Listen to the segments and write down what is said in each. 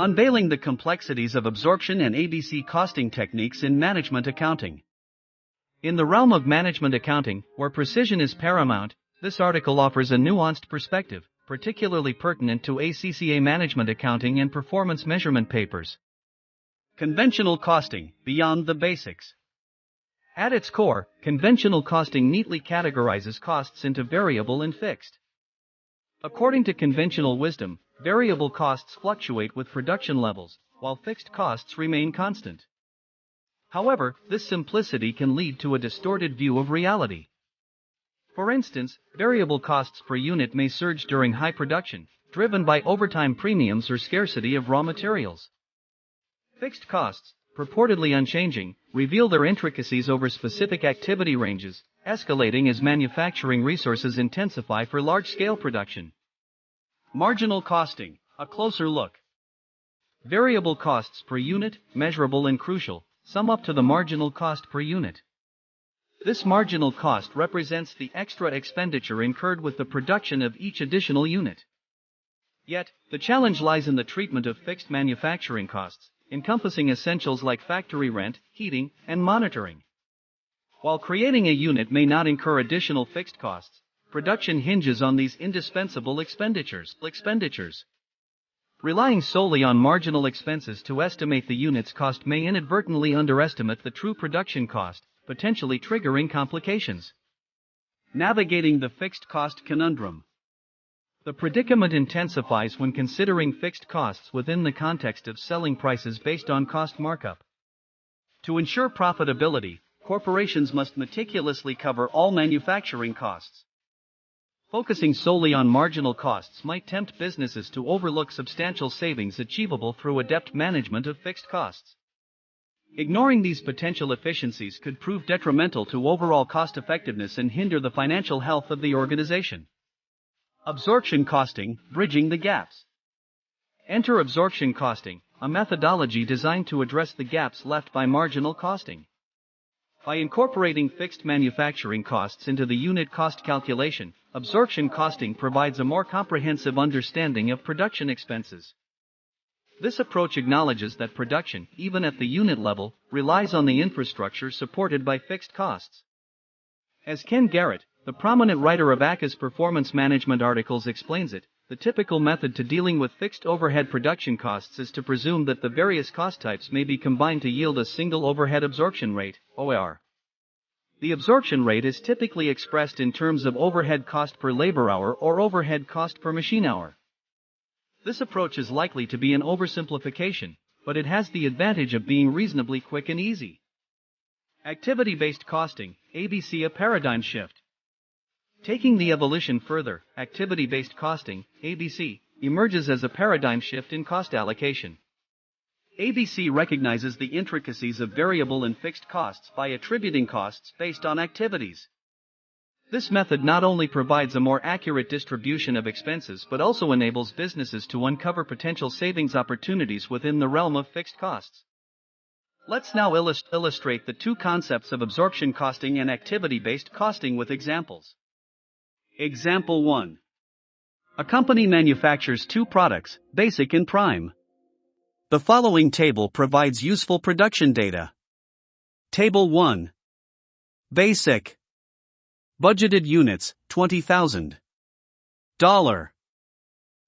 Unveiling the complexities of absorption and ABC costing techniques in management accounting. In the realm of management accounting, where precision is paramount, this article offers a nuanced perspective, particularly pertinent to ACCA management accounting and performance measurement papers. Conventional costing, beyond the basics. At its core, conventional costing neatly categorizes costs into variable and fixed. According to conventional wisdom, variable costs fluctuate with production levels, while fixed costs remain constant. However, this simplicity can lead to a distorted view of reality. For instance, variable costs per unit may surge during high production, driven by overtime premiums or scarcity of raw materials. Fixed costs, purportedly unchanging, reveal their intricacies over specific activity ranges, escalating as manufacturing resources intensify for large-scale production. Marginal costing, a closer look. Variable costs per unit, measurable and crucial, sum up to the marginal cost per unit. This marginal cost represents the extra expenditure incurred with the production of each additional unit. Yet, the challenge lies in the treatment of fixed manufacturing costs, encompassing essentials like factory rent, heating, and monitoring. While creating a unit may not incur additional fixed costs, production hinges on these indispensable expenditures. Relying solely on marginal expenses to estimate the unit's cost may inadvertently underestimate the true production cost, potentially triggering complications. Navigating the fixed cost conundrum. The predicament intensifies when considering fixed costs within the context of selling prices based on cost markup. To ensure profitability, corporations must meticulously cover all manufacturing costs. Focusing solely on marginal costs might tempt businesses to overlook substantial savings achievable through adept management of fixed costs. Ignoring these potential efficiencies could prove detrimental to overall cost effectiveness and hinder the financial health of the organization. Absorption costing, bridging the gaps. Enter absorption costing, a methodology designed to address the gaps left by marginal costing. By incorporating fixed manufacturing costs into the unit cost calculation, absorption costing provides a more comprehensive understanding of production expenses. This approach acknowledges that production, even at the unit level, relies on the infrastructure supported by fixed costs. As Ken Garrett, the prominent writer of Acca's performance management articles, explains it, the typical method to dealing with fixed overhead production costs is to presume that the various cost types may be combined to yield a single overhead absorption rate, OAR. The absorption rate is typically expressed in terms of overhead cost per labor hour or overhead cost per machine hour. This approach is likely to be an oversimplification, but it has the advantage of being reasonably quick and easy. Activity-based costing, ABC, a paradigm shift. Taking the evolution further, activity-based costing, ABC, emerges as a paradigm shift in cost allocation. ABC recognizes the intricacies of variable and fixed costs by attributing costs based on activities. This method not only provides a more accurate distribution of expenses but also enables businesses to uncover potential savings opportunities within the realm of fixed costs. Let's now illustrate the two concepts of absorption costing and activity-based costing with examples. Example 1. A company manufactures two products, Basic and Prime. The following table provides useful production data. Table 1. Basic. Budgeted units, 20,000.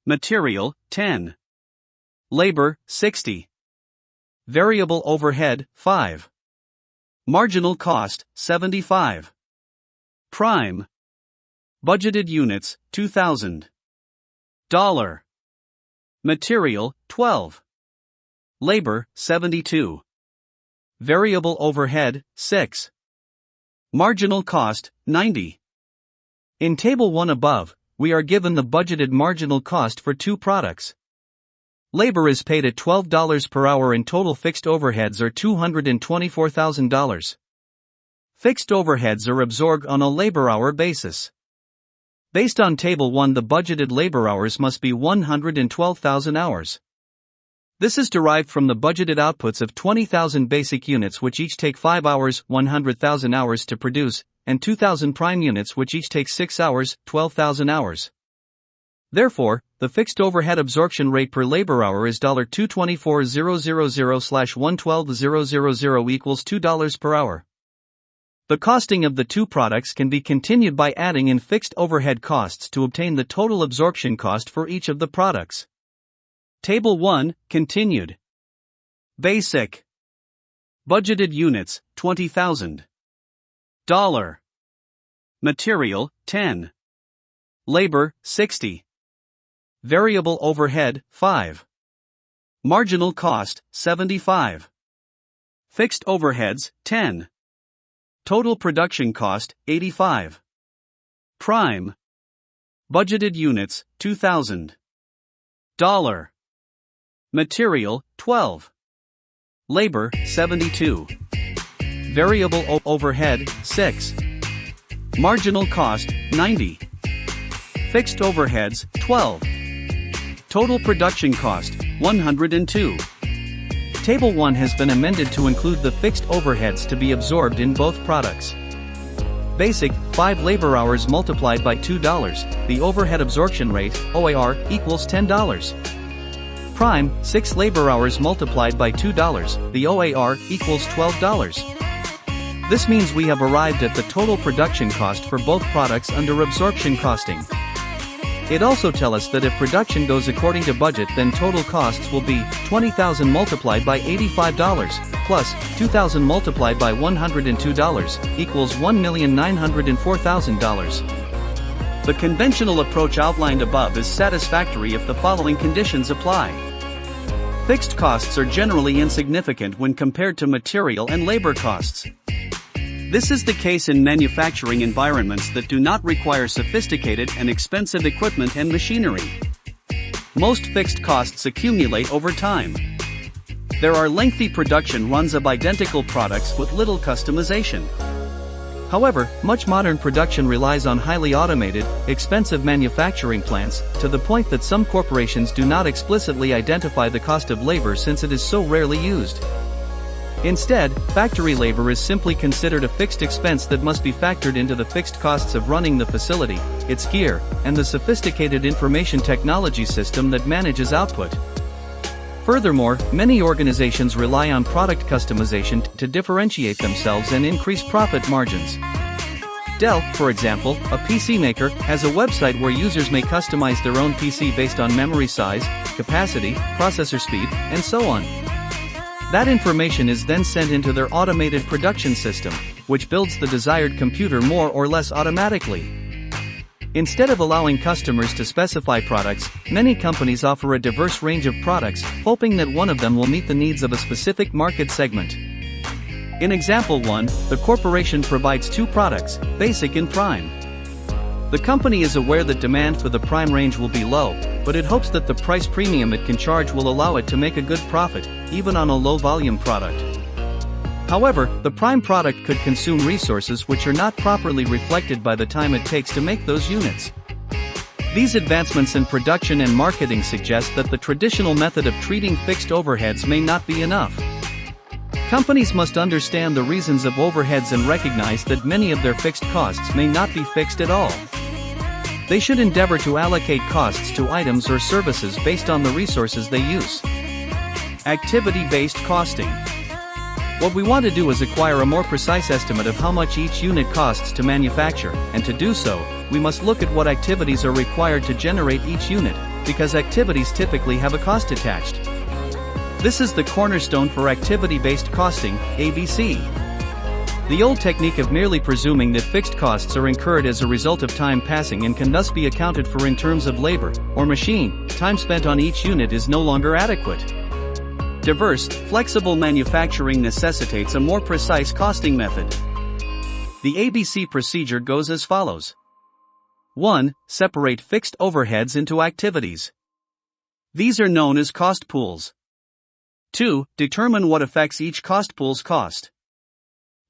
Material, 10. Labor, 60. Variable overhead, 5. Marginal cost, 75. Prime. Budgeted units, 2,000. Material, 12. Labor, 72. Variable overhead, 6. Marginal cost, 90. In Table 1 above, we are given the budgeted marginal cost for two products. Labor is paid at $12 per hour and total fixed overheads are $224,000. Fixed overheads are absorbed on a labor-hour basis. Based on Table 1, the budgeted labor hours must be 112,000 hours. This is derived from the budgeted outputs of 20,000 basic units which each take 5 hours, 100,000 hours to produce, and 2,000 prime units which each take 6 hours, 12,000 hours. Therefore, the fixed overhead absorption rate per labor hour is $224,000/112,000 equals $2 per hour. The costing of the two products can be continued by adding in fixed overhead costs to obtain the total absorption cost for each of the products. Table 1, continued. Basic. Budgeted units, $20,000. Material, 10. Labor, 60. Variable overhead, 5. Marginal cost, 75. Fixed overheads, 10. Total production cost, 85. Prime. Budgeted units, $2,000. Material, 12. Labor, 72. Variable overhead, 6. Marginal cost, 90. Fixed overheads, 12. Total production cost, 102. Table 1 has been amended to include the fixed overheads to be absorbed in both products. Basic, 5 labor hours multiplied by $2, the overhead absorption rate, OAR, equals $10. Prime, 6 labor hours multiplied by $2, the OAR, equals $12. This means we have arrived at the total production cost for both products under absorption costing. It also tells us that if production goes according to budget, then total costs will be $20,000 multiplied by $85 plus $2,000 multiplied by $102 equals $1,904,000. The conventional approach outlined above is satisfactory if the following conditions apply. Fixed costs are generally insignificant when compared to material and labor costs. This is the case in manufacturing environments that do not require sophisticated and expensive equipment and machinery. Most fixed costs accumulate over time. There are lengthy production runs of identical products with little customization. However, much modern production relies on highly automated, expensive manufacturing plants, to the point that some corporations do not explicitly identify the cost of labor since it is so rarely used. Instead, factory labor is simply considered a fixed expense that must be factored into the fixed costs of running the facility, its gear, and the sophisticated information technology system that manages output. Furthermore, many organizations rely on product customization to differentiate themselves and increase profit margins. Dell, for example, a PC maker, has a website where users may customize their own PC based on memory size, capacity, processor speed, and so on. That information is then sent into their automated production system, which builds the desired computer more or less automatically. Instead of allowing customers to specify products, many companies offer a diverse range of products, hoping that one of them will meet the needs of a specific market segment. In example 1, the corporation provides 2 products, Basic and Prime. The company is aware that demand for the Prime range will be low, but it hopes that the price premium it can charge will allow it to make a good profit, even on a low-volume product. However, the Prime product could consume resources which are not properly reflected by the time it takes to make those units. These advancements in production and marketing suggest that the traditional method of treating fixed overheads may not be enough. Companies must understand the reasons of overheads and recognize that many of their fixed costs may not be fixed at all. They should endeavor to allocate costs to items or services based on the resources they use. Activity-based costing. What we want to do is acquire a more precise estimate of how much each unit costs to manufacture, and to do so, we must look at what activities are required to generate each unit, because activities typically have a cost attached. This is the cornerstone for activity-based costing, ABC. The old technique of merely presuming that fixed costs are incurred as a result of time passing and can thus be accounted for in terms of labor, or machine, time spent on each unit is no longer adequate. Diverse, flexible manufacturing necessitates a more precise costing method. The ABC procedure goes as follows. 1. Separate fixed overheads into activities. These are known as cost pools. 2. Determine what affects each cost pool's cost.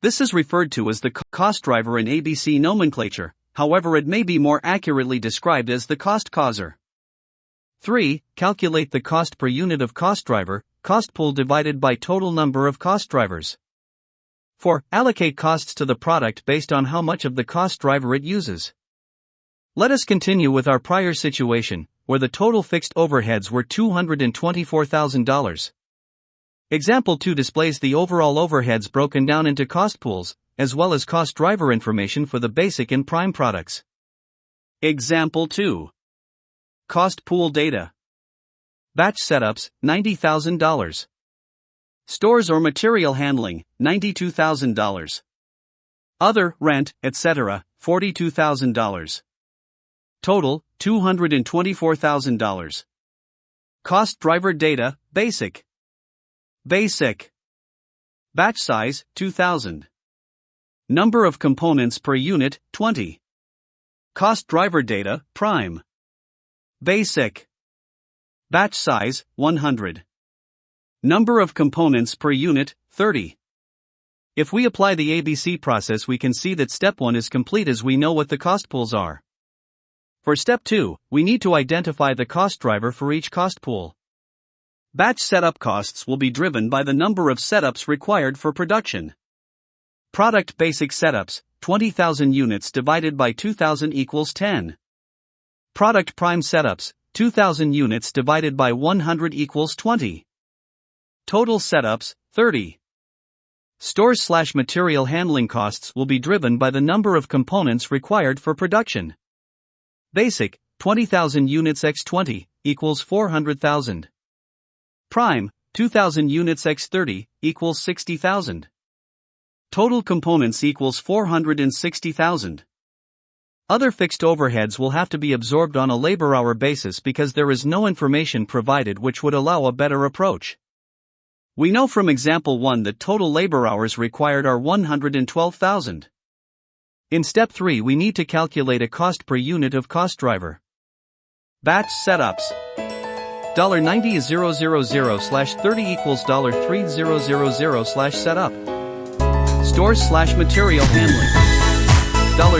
This is referred to as the cost driver in ABC nomenclature, however it may be more accurately described as the cost causer. 3. Calculate the cost per unit of cost driver, cost pool divided by total number of cost drivers. 4. Allocate costs to the product based on how much of the cost driver it uses. Let us continue with our prior situation, where the total fixed overheads were $224,000. Example 2 displays the overall overheads broken down into cost pools, as well as cost driver information for the basic and prime products. Example 2. Cost pool data. Batch setups, $90,000. Stores or material handling, $92,000. Other, rent, etc., $42,000. Total, $224,000. Cost driver data, basic. Basic. Batch size, 2,000. Number of components per unit, 20. Cost driver data, prime. Basic. Batch size, 100. Number of components per unit, 30. If we apply the ABC process, we can see that step 1 is complete as we know what the cost pools are. For step 2, we need to identify the cost driver for each cost pool. Batch setup costs will be driven by the number of setups required for production. Product basic setups, 20,000 units divided by 2,000 equals 10. Product prime setups, 2,000 units divided by 100 equals 20. Total setups, 30. Stores/material handling costs will be driven by the number of components required for production. Basic, 20,000 units x 20, equals 400,000. Prime, 2,000 units x 30, equals 60,000. Total components equals 460,000. Other fixed overheads will have to be absorbed on a labor hour basis because there is no information provided which would allow a better approach. We know from example 1 that total labor hours required are 112,000. In step 3 we need to calculate a cost per unit of cost driver. Batch setups. $90 is 000/30 equals $3000/setup. Stores/material handling.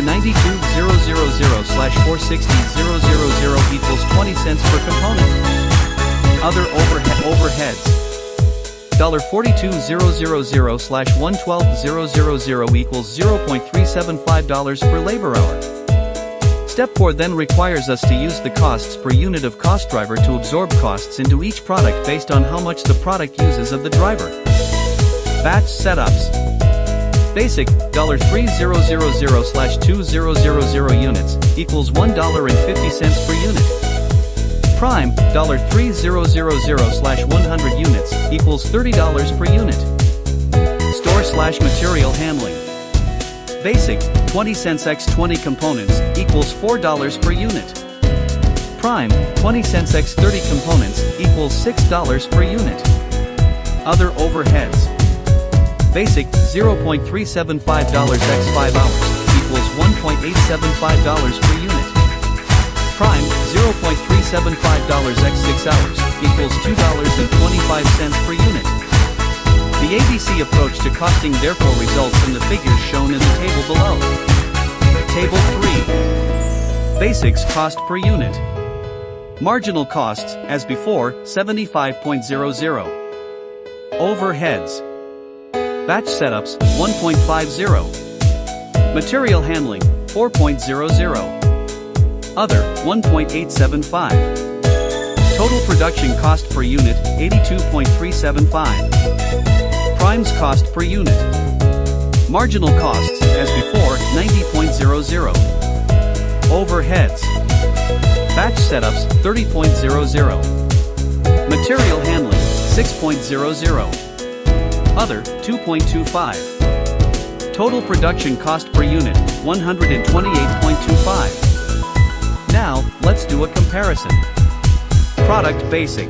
$92,000/460,000 equals 20 cents per component. Other overheads. $42,000/112,000 equals $0.375 per labor hour. Step 4 then requires us to use the costs per unit of cost driver to absorb costs into each product based on how much the product uses of the driver. Batch setups. Basic, $3,000/2000 units, equals $1.50 per unit. Prime, $3,000/100 units, equals $30 per unit. Store/material handling. Basic, 20 cents x 20 components, equals $4 per unit. Prime, 20 cents x 30 components, equals $6 per unit. Other overheads. Basic, $0.375 x 5 hours, equals $1.875 per unit. Prime, $0.375 x 6 hours, equals $2.25 per unit. The ABC approach to costing therefore results in the figures shown in the table below. Table 3. Basics cost per unit. Marginal costs, as before, 75.00. Overheads. Batch setups, 1.50. Material handling, 4.00. Other, 1.875. Total production cost per unit, 82.375. Primes cost per unit. Marginal costs, as before, 90.00. Overheads. Batch setups, 30.00. Material handling, 6.00. Other, 2.25. Total production cost per unit, 128.25. Now, let's do a comparison. Product basic.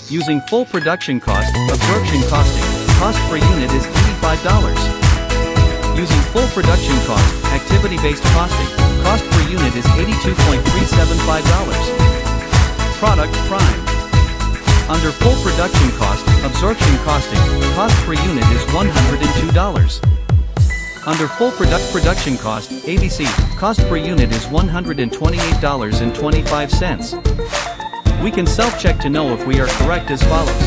Using full production cost, absorption costing, cost per unit is $85. Using full production cost, activity-based costing, cost per unit is $82.375. Product prime. Under full production cost, absorption costing, cost per unit is $102. Under full production cost, ABC, cost per unit is $128.25. We can self-check to know if we are correct as follows.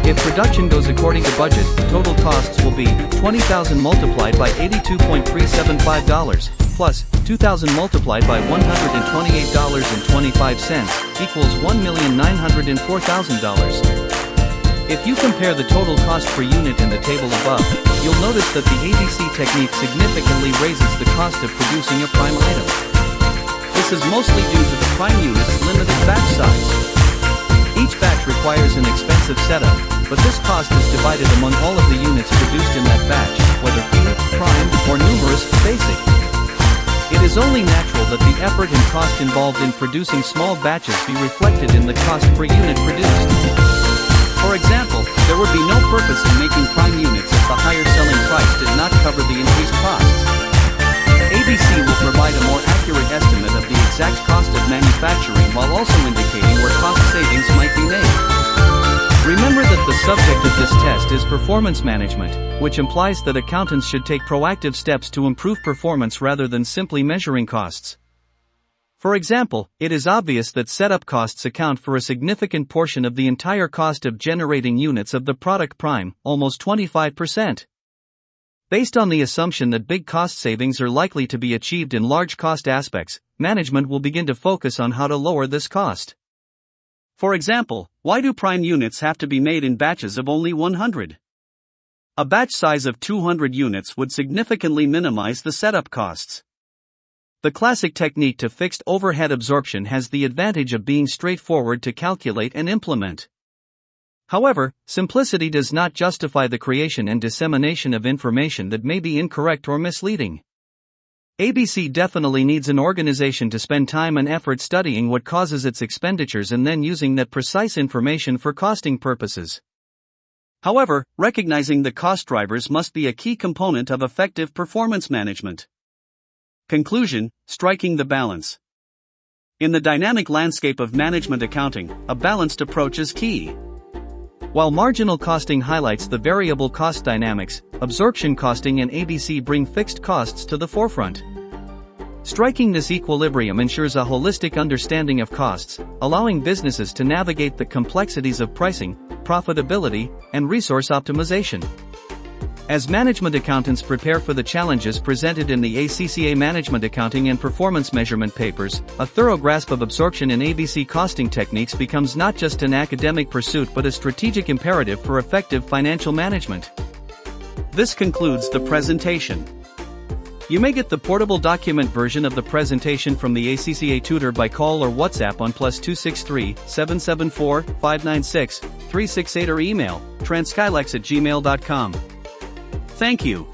If production goes according to budget, total costs will be $20,000 multiplied by $82.375 plus 2,000 multiplied by $128.25 equals $1,904,000. If you compare the total cost per unit in the table above, you'll notice that the ABC technique significantly raises the cost of producing a prime item. This is mostly due to the prime unit's limited batch size. Each batch requires an expensive setup, but this cost is divided among all of the units produced in that batch, whether few, prime, or numerous, basic. It is only natural that the effort and cost involved in producing small batches be reflected in the cost per unit produced. For example, there would be no purpose in making prime units if the higher selling price did not cover the increased costs. ABC will provide a more accurate estimate of the exact cost of manufacturing while also indicating where cost savings might be made. Remember that the subject of this test is performance management, which implies that accountants should take proactive steps to improve performance rather than simply measuring costs. For example, it is obvious that setup costs account for a significant portion of the entire cost of generating units of the product prime, almost 25%. Based on the assumption that big cost savings are likely to be achieved in large cost aspects, management will begin to focus on how to lower this cost. For example, why do prime units have to be made in batches of only 100? A batch size of 200 units would significantly minimize the setup costs. The classic technique to fixed overhead absorption has the advantage of being straightforward to calculate and implement. However, simplicity does not justify the creation and dissemination of information that may be incorrect or misleading. ABC definitely needs an organization to spend time and effort studying what causes its expenditures and then using that precise information for costing purposes. However, recognizing the cost drivers must be a key component of effective performance management. Conclusion: striking the balance. In the dynamic landscape of management accounting, a balanced approach is key. While marginal costing highlights the variable cost dynamics, absorption costing and ABC bring fixed costs to the forefront. Striking this equilibrium ensures a holistic understanding of costs, allowing businesses to navigate the complexities of pricing, profitability, and resource optimization. As management accountants prepare for the challenges presented in the ACCA Management Accounting and Performance Measurement papers, a thorough grasp of absorption and ABC costing techniques becomes not just an academic pursuit but a strategic imperative for effective financial management. This concludes the presentation. You may get the portable document version of the presentation from the ACCA tutor by call or WhatsApp on +263 774 596 368 or email transkylex@gmail.com. Thank you.